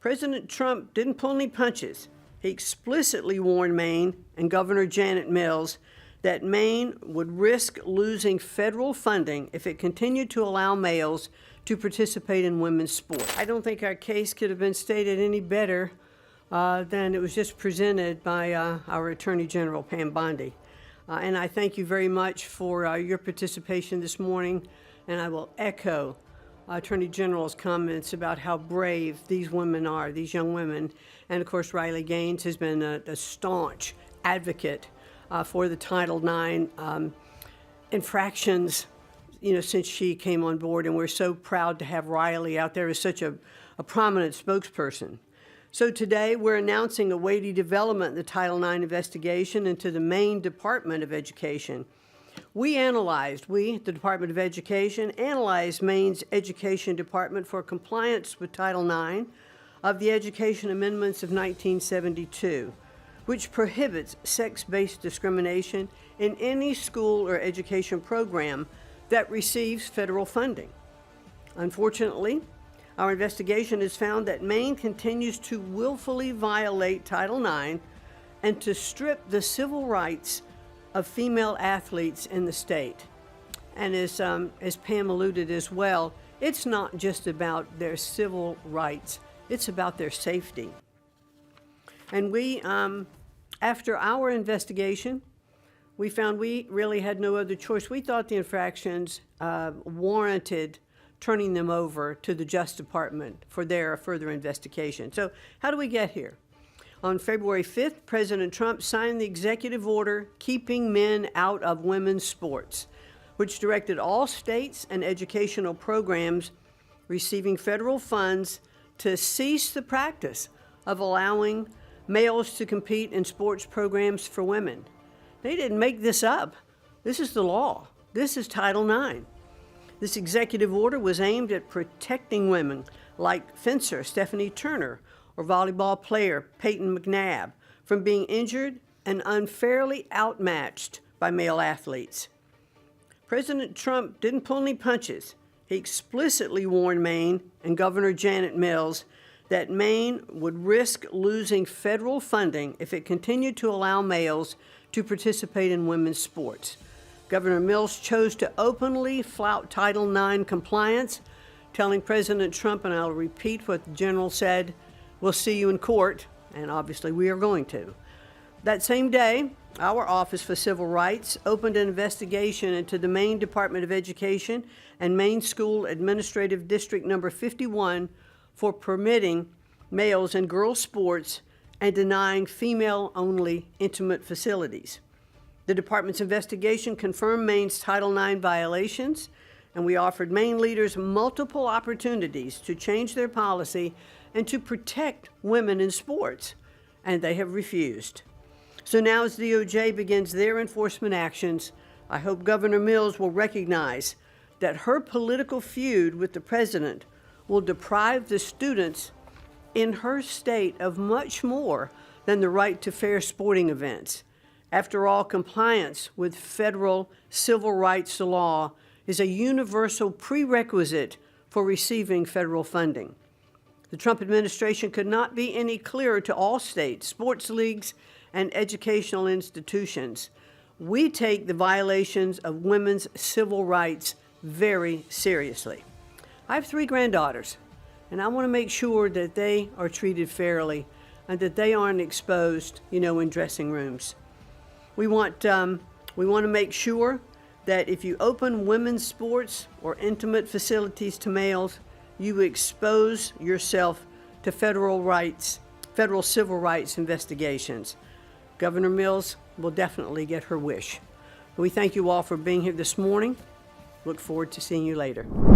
President Trump didn't pull any punches. He explicitly warned Maine and Governor Janet Mills that Maine would risk losing federal funding if it continued to allow males to participate in women's sports. I don't think our case could have been stated any better than it was just presented by our Attorney General, Pam Bondi. And I thank you very much for your participation this morning, and I will echo Attorney General's comments about how brave these women are, these young women. And of course, Riley Gaines has been a staunch advocate for the Title IX infractions, since she came on board. And we're so proud to have Riley out there as such a prominent spokesperson. So today we're announcing a weighty development in the Title IX investigation into the Maine Department of Education. The Department of Education, analyzed Maine's Education Department for compliance with Title IX of the Education Amendments of 1972, which prohibits sex-based discrimination in any school or education program that receives federal funding. Unfortunately, our investigation has found that Maine continues to willfully violate Title IX and to strip the civil rights of female athletes in the state. And as Pam alluded as well, it's not just about their civil rights, it's about their safety. And we, after our investigation, we found we really had no other choice. We thought the infractions warranted turning them over to the Justice Department for their further investigation. So how do we get here? On February 5th, President Trump signed the executive order keeping men out of women's sports, which directed all states and educational programs receiving federal funds to cease the practice of allowing males to compete in sports programs for women. They didn't make this up. This is the law. This is Title IX. This executive order was aimed at protecting women like fencer Stephanie Turner or volleyball player Peyton McNabb from being injured and unfairly outmatched by male athletes. President Trump didn't pull any punches. He explicitly warned Maine and Governor Janet Mills that Maine would risk losing federal funding if it continued to allow males to participate in women's sports. Governor Mills chose to openly flout Title IX compliance, telling President Trump, and I'll repeat what the general said, "We'll see you in court," and obviously we are going to. That same day, our Office for Civil Rights opened an investigation into the Maine Department of Education and Maine School Administrative District Number 51 for permitting males and girls sports and denying female-only intimate facilities. The department's investigation confirmed Maine's Title IX violations, and we offered Maine leaders multiple opportunities to change their policy and to protect women in sports, and they have refused. So now as the DOJ begins their enforcement actions, I hope Governor Mills will recognize that her political feud with the president will deprive the students in her state of much more than the right to fair sporting events. After all, compliance with federal civil rights law is a universal prerequisite for receiving federal funding. The Trump administration could not be any clearer to all states, sports leagues, and educational institutions. We take the violations of women's civil rights very seriously. I have 3 granddaughters, and I want to make sure that they are treated fairly and that they aren't exposed, in dressing rooms. We want to make sure that if you open women's sports or intimate facilities to males, you expose yourself to federal civil rights investigations. Governor Mills will definitely get her wish. We thank you all for being here this morning. Look forward to seeing you later.